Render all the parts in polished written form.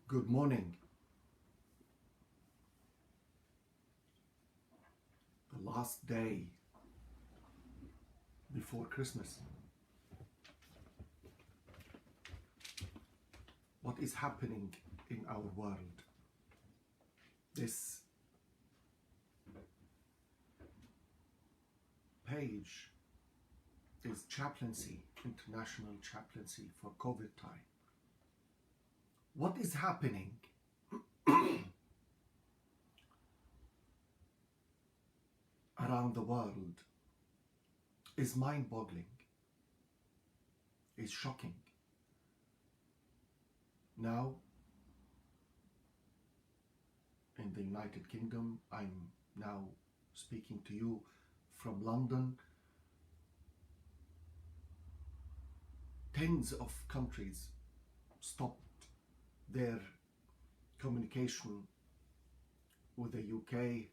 Good morning. The last day before Christmas. What is happening in our world? This page is Chaplaincy, International Chaplaincy for COVID time. What is happening around the world is mind-boggling, is shocking. Now, in the United Kingdom, I'm now speaking to you from London. Tens of countries stopped their communication with the UK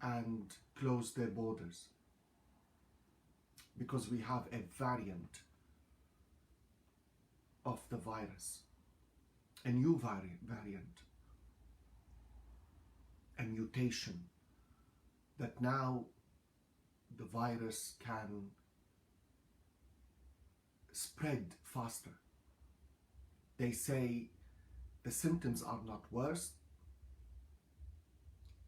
and closed their borders because we have a variant of the virus, a new variant, a mutation that now the virus can spread faster. They say the symptoms are not worse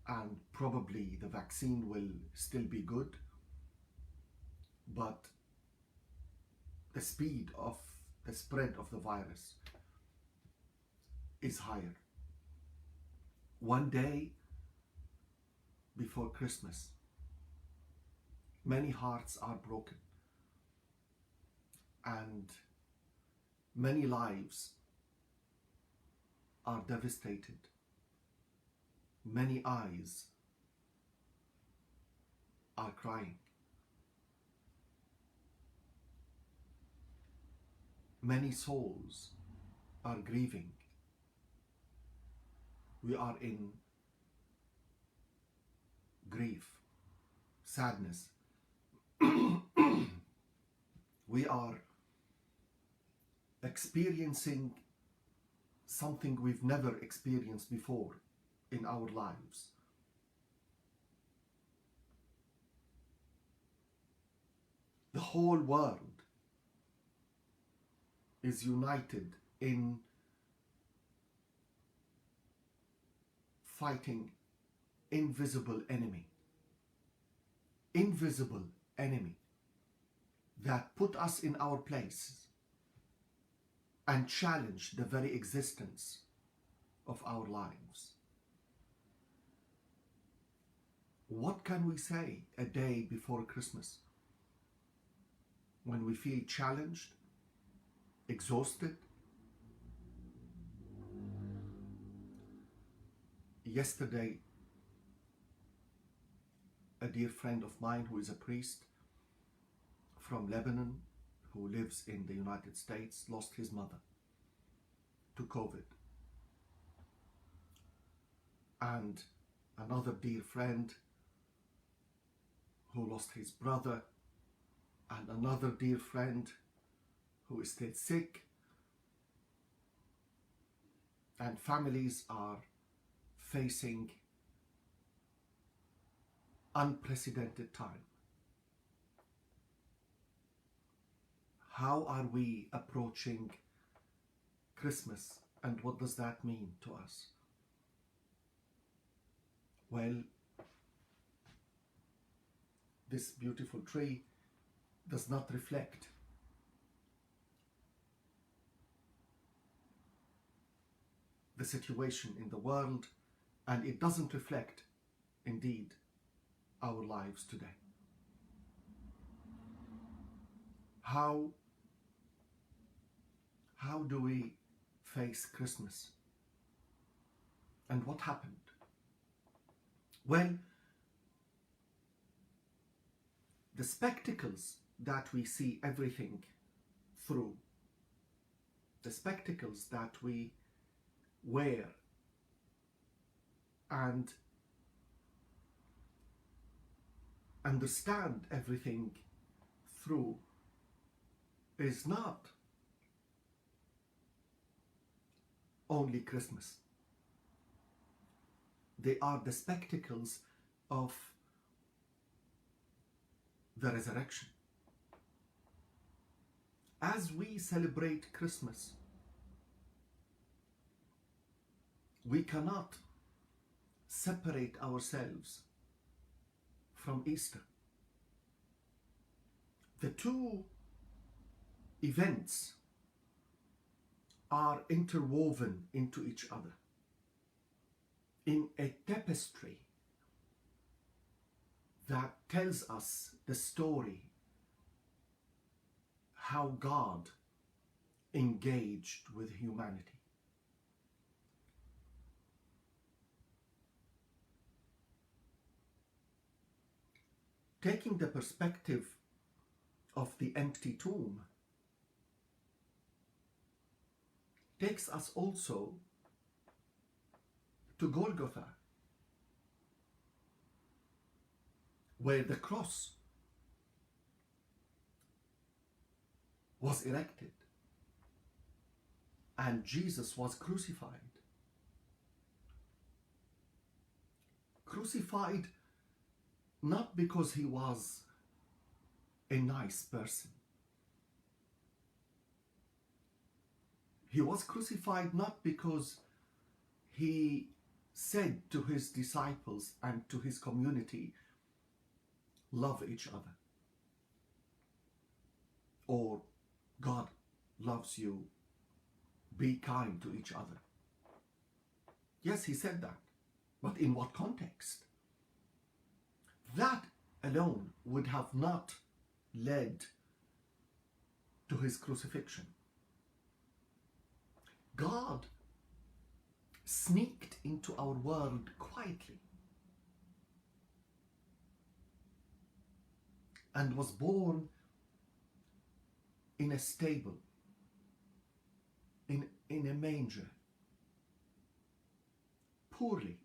and probably the vaccine will still be good, but the speed of the spread of the virus is higher. One day before Christmas, many hearts are broken and many lives are devastated. Many eyes are crying. Many souls are grieving. We are in grief, sadness. We are experiencing something we've never experienced before in our lives. The whole world is united in fighting invisible enemy that put us in our place and challenge the very existence of our lives. What can we say a day before Christmas when we feel challenged, exhausted? Yesterday, a dear friend of mine who is a priest from Lebanon, who lives in the United States, lost his mother to COVID. And another dear friend who lost his brother, and another dear friend who is still sick. And families are facing unprecedented time. How are we approaching Christmas, and what does that mean to us? Well, this beautiful tree does not reflect the situation in the world, and it doesn't reflect, indeed, our lives today. How do we face Christmas? And what happened? Well, the spectacles that we see everything through, the spectacles that we wear and understand everything through, is not only Christmas. They are the spectacles of the resurrection. As we celebrate Christmas, we cannot separate ourselves from Easter. The two events are interwoven into each other in a tapestry that tells us the story how God engaged with humanity. Taking the perspective of the empty tomb takes us also to Golgotha, where the cross was erected and Jesus was crucified. Crucified not because he was a nice person. He was crucified not because he said to his disciples and to his community, love each other, or God loves you, be kind to each other. Yes, he said that, but in what context? That alone would have not led to his crucifixion. God sneaked into our world quietly and was born in a stable, in a manger, poorly,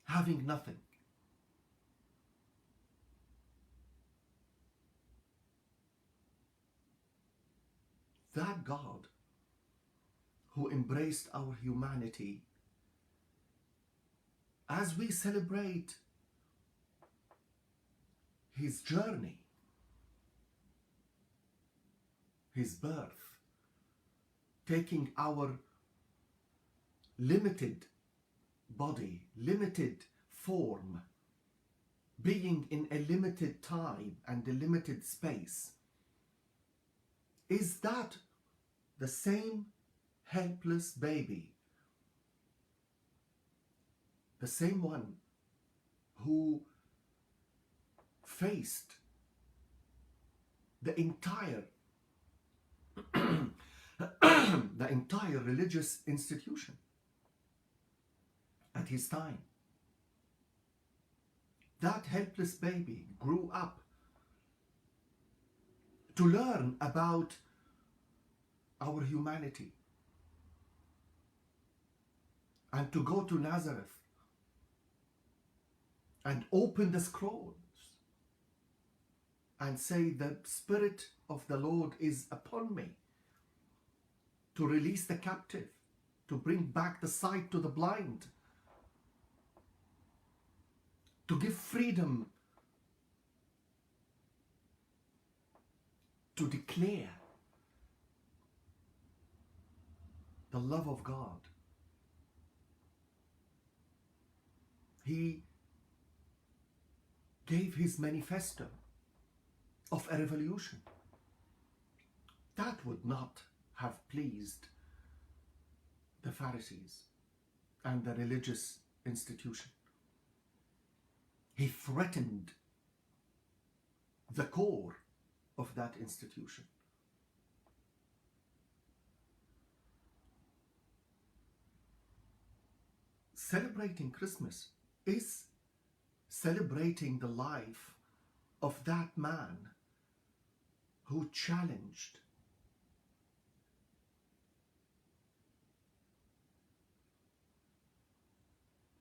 having nothing. That God who embraced our humanity, as we celebrate his journey, his birth, taking our limited body, limited form, being in a limited time and a limited space, is that the same helpless baby, the same one who faced the entire the entire religious institution at his time. That helpless baby grew up to learn about our humanity and to go to Nazareth and open the scrolls and say, the Spirit of the Lord is upon me to release the captive, to bring back the sight to the blind, to give freedom, to declare the love of God. He gave his manifesto of a revolution. That would not have pleased the Pharisees and the religious institution. He threatened the core of that institution. Celebrating Christmas is celebrating the life of that man who challenged,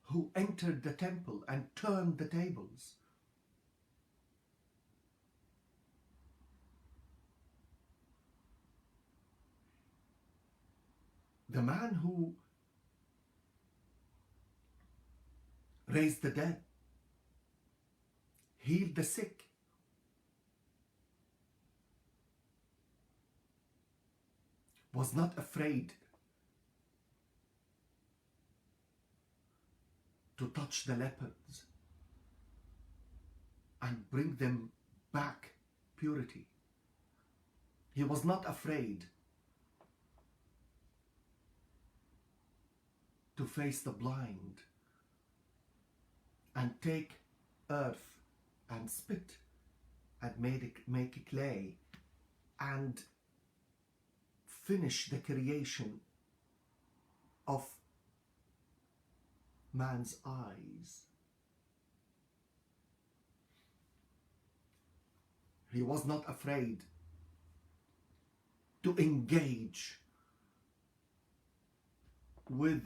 who entered the temple and turned the tables, The man who raised the dead, healed the sick, was not afraid to touch the lepers and bring them back purity. He was not afraid to face the blind and take earth and spit and make it clay and finish the creation of man's eyes. He was not afraid to engage with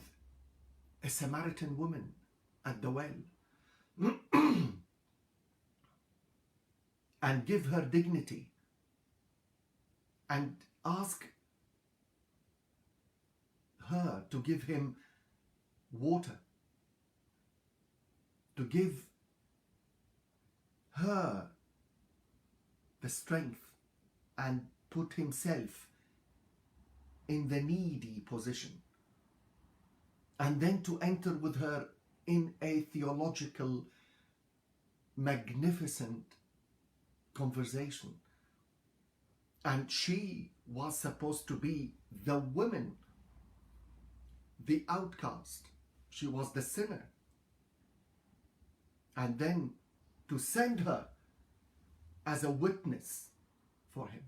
a Samaritan woman at the well and give her dignity and ask her to give him water, to give her the strength and put himself in the needy position, and then to enter with her in a theological, magnificent conversation. And she was supposed to be the woman, the outcast. She was the sinner. And then to send her as a witness for him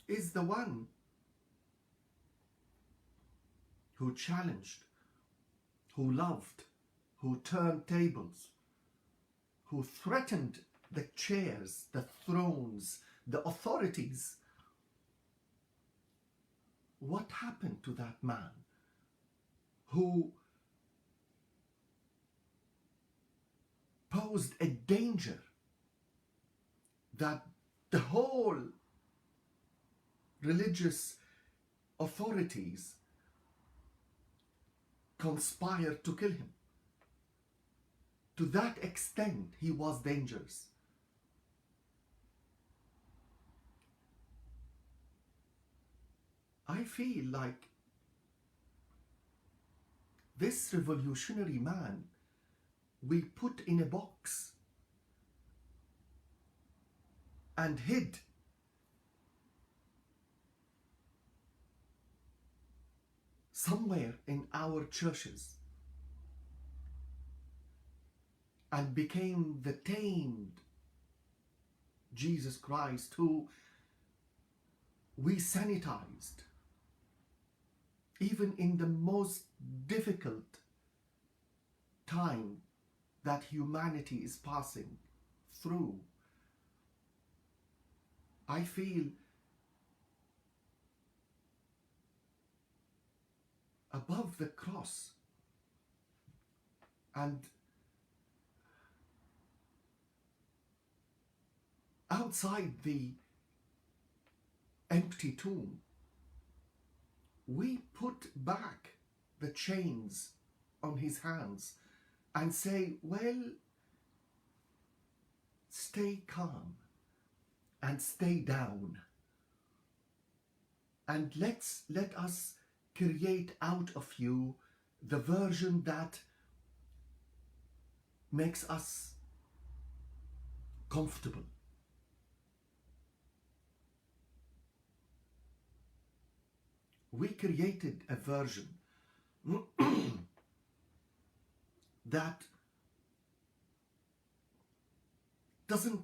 is the one who challenged, who loved, who turned tables, who threatened the chairs, the thrones, the authorities. What happened to that man who posed a danger that the whole religious authorities conspired to kill him? To that extent, he was dangerous. I feel like this revolutionary man we put in a box and hid somewhere in our churches and became the tamed Jesus Christ who we sanitized even in the most difficult time that humanity is passing through. I feel above the cross and outside the empty tomb, we put back the chains on his hands and say, well, stay calm and stay down, and let us create out of you the version that makes us comfortable. We created a version that doesn't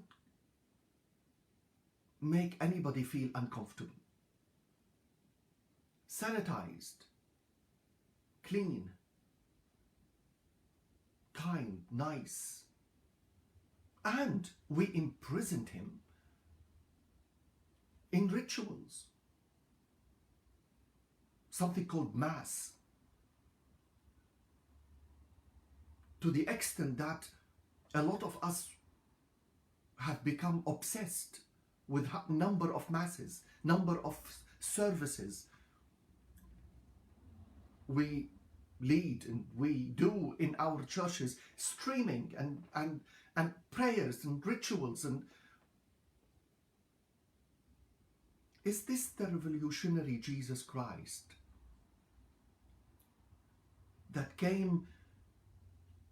make anybody feel uncomfortable. Sanitized, clean, kind, nice. And we imprisoned him in rituals. Something called Mass. To the extent that a lot of us have become obsessed with number of masses, number of services, we lead and we do in our churches, streaming and prayers and rituals. And is this the revolutionary Jesus Christ that came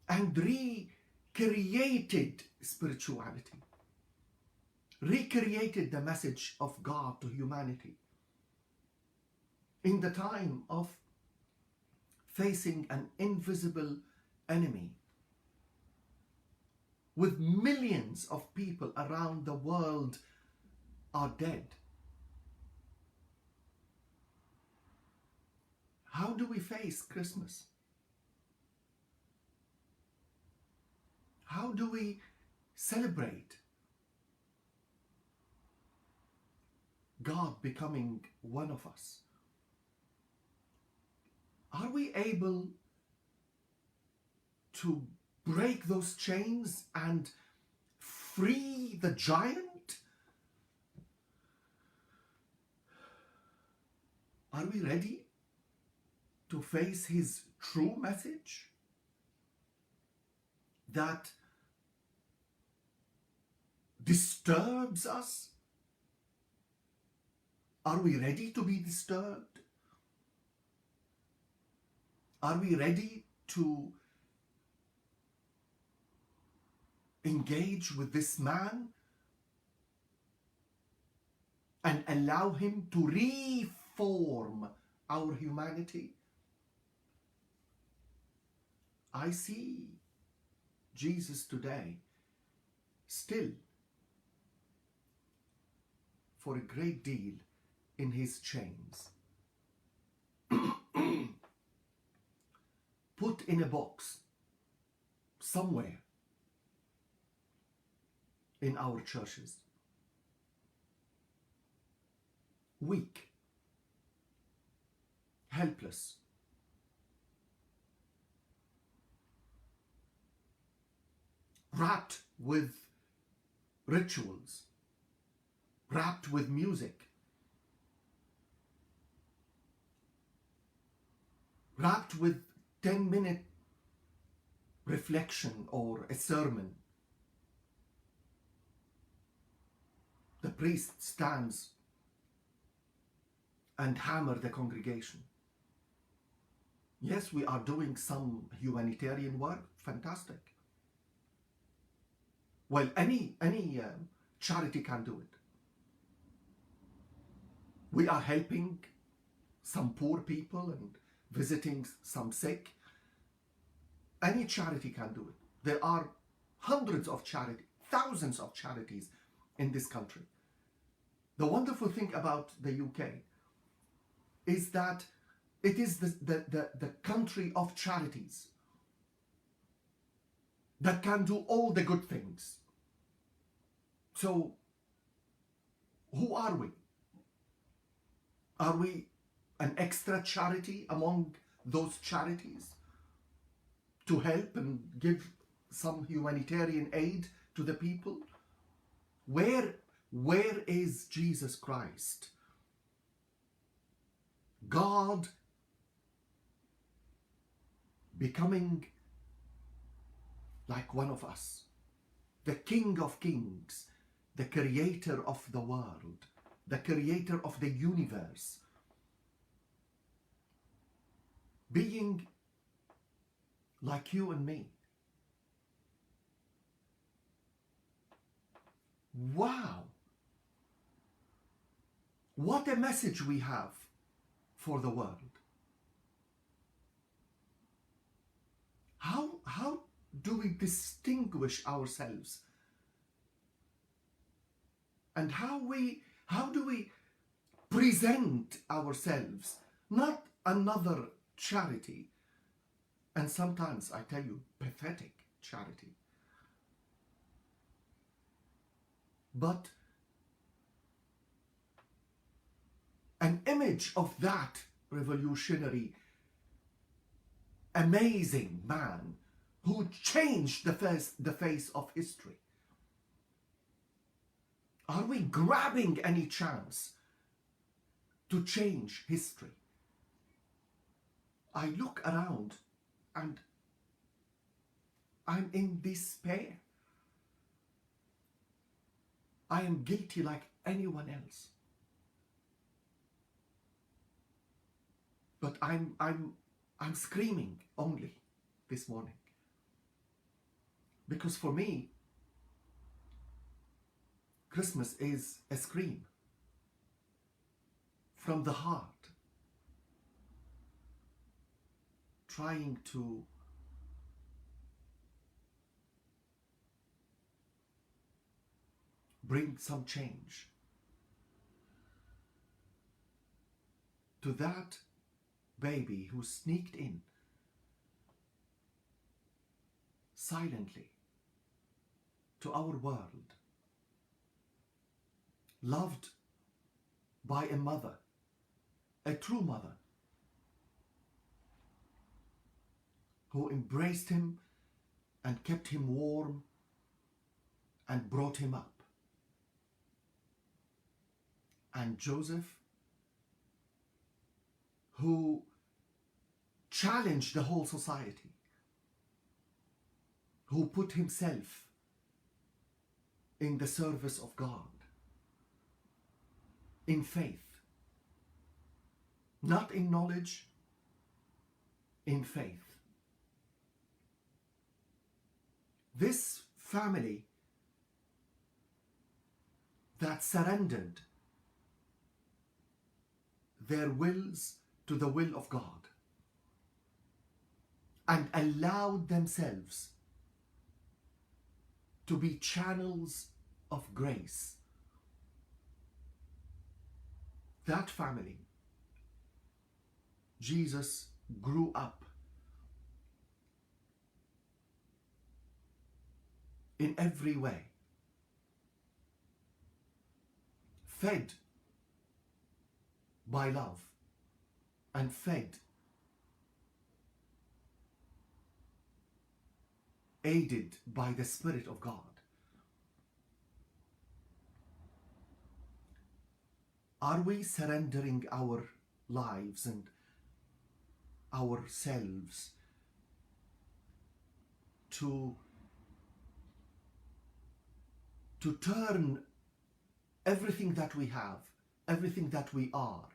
and recreated spirituality, recreated the message of God to humanity in the time of facing an invisible enemy, with millions of people around the world are dead? How do we face Christmas? How do we celebrate God becoming one of us? Are we able to break those chains and free the giant? Are we ready to face his true message that disturbs us? Are we ready to be disturbed? Are we ready to engage with this man and allow him to reform our humanity? I see Jesus today still for a great deal in his chains, put in a box somewhere in our churches, weak, helpless, wrapped with rituals, wrapped with music, wrapped with 10-minute reflection or a sermon. The priest stands and hammers the congregation. Yes, we are doing some humanitarian work, fantastic. Well, any charity can do it. We are helping some poor people and visiting some sick. Any charity can do it. There are hundreds of charities, thousands of charities in this country. The wonderful thing about the UK is that it is the country of charities that can do all the good things. So, who are we? Are we an extra charity among those charities to help and give some humanitarian aid to the people? Where is Jesus Christ? God becoming like one of us, the King of Kings, the creator of the world, the creator of the universe, being like you and me. Wow! What a message we have for the world. How do we distinguish ourselves? And how do we present ourselves? Not another charity, and sometimes, I tell you, pathetic charity, but an image of that revolutionary, amazing man who changed the face of history. Are we grabbing any chance to change history? I look around and I'm in despair. I am guilty like anyone else. But I'm screaming only this morning. Because for me, Christmas is a scream from the heart, trying to bring some change to that baby who sneaked in silently to our world, loved by a mother, a true mother, who embraced him and kept him warm and brought him up. And Joseph, who challenged the whole society, who put himself in the service of God, in faith, not in knowledge, in faith. This family that surrendered their wills to the will of God and allowed themselves to be channels of grace. That family, Jesus grew up in every way, fed by love and fed, aided by the Spirit of God. Are we surrendering our lives and ourselves to turn everything that we have, everything that we are,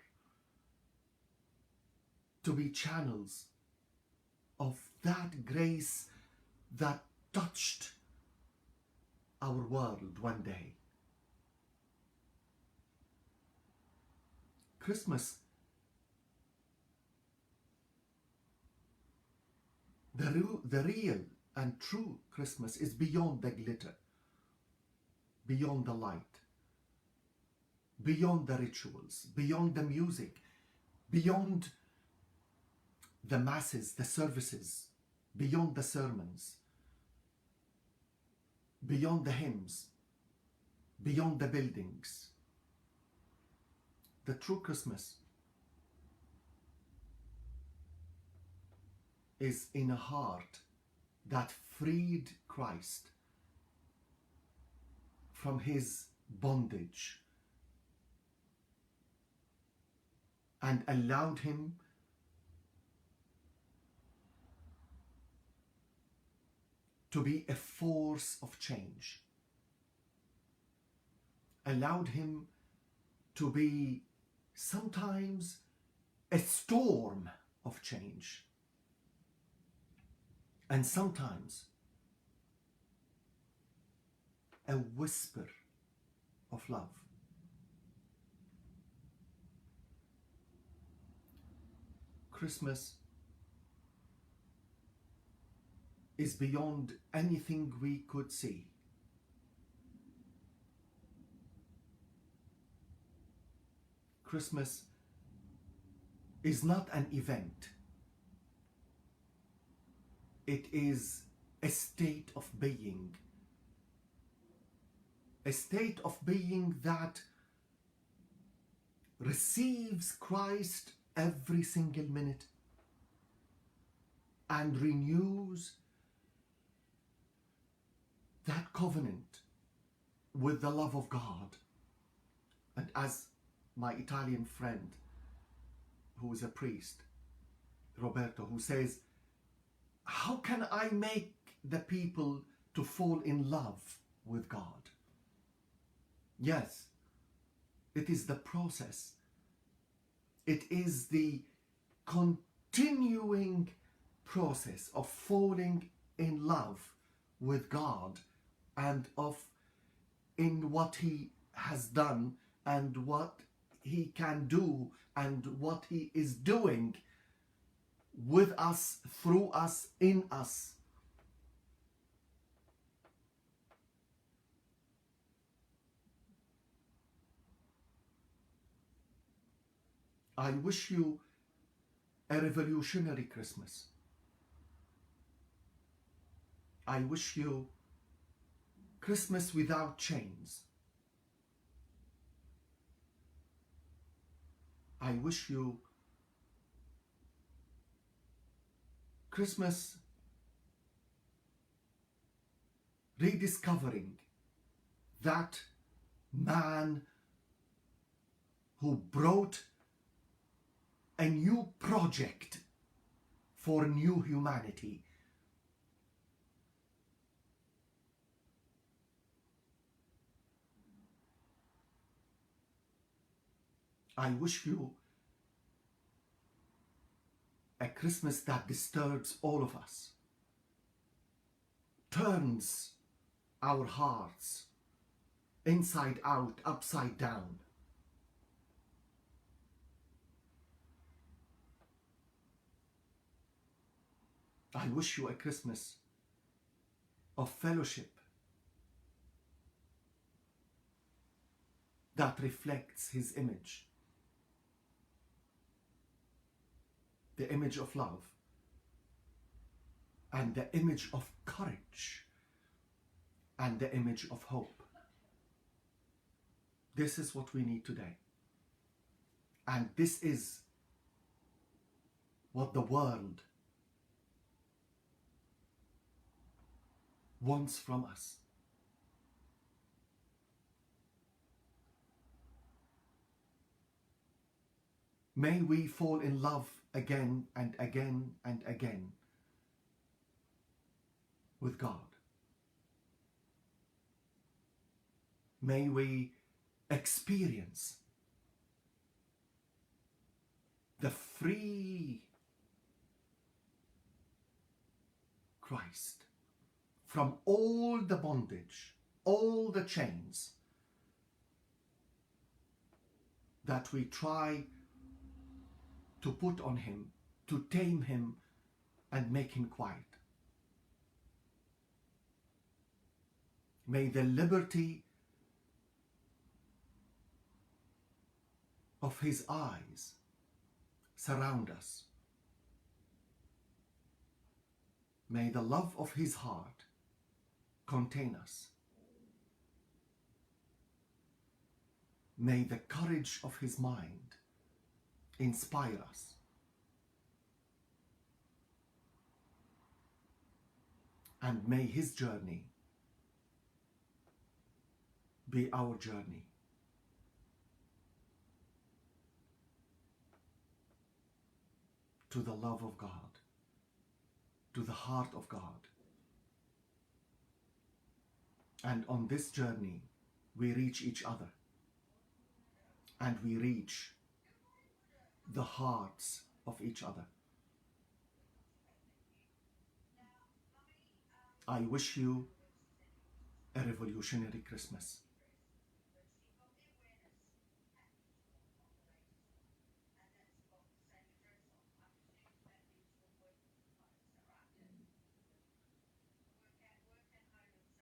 to be channels of that grace that touched our world one day? Christmas, the real and true Christmas is beyond the glitter, beyond the light, beyond the rituals, beyond the music, beyond the masses, the services, beyond the sermons, beyond the hymns, beyond the buildings. The true Christmas is in a heart that freed Christ from his bondage and allowed him to be a force of change, allowed him to be sometimes a storm of change, and sometimes a whisper of love. Christmas is beyond anything we could see. Christmas is not an event. It is a state of being. A state of being that receives Christ every single minute and renews that covenant with the love of God. And as my Italian friend, who is a priest, Roberto, who says, how can I make the people to fall in love with God? Yes, it is the process. It is the continuing process of falling in love with God and of in what He has done and what He can do and what He is doing with us, through us, in us. I wish you a revolutionary Christmas. I wish you Christmas without chains. I wish you Christmas rediscovering that man who brought a new project for new humanity. I wish you a Christmas that disturbs all of us, turns our hearts inside out, upside down. I wish you a Christmas of fellowship that reflects His image, the image of love and the image of courage and the image of hope. This is what we need today. And this is what the world wants from us. May we fall in love again and again and again with God. May we experience the free Christ from all the bondage, all the chains that we try to put on Him, to tame Him and make Him quiet. May the liberty of His eyes surround us. May the love of His heart contain us. May the courage of His mind inspire us. And may His journey be our journey. To the love of God, to the heart of God. And on this journey, we reach each other. And we reach the hearts of each other. I wish you a revolutionary Christmas.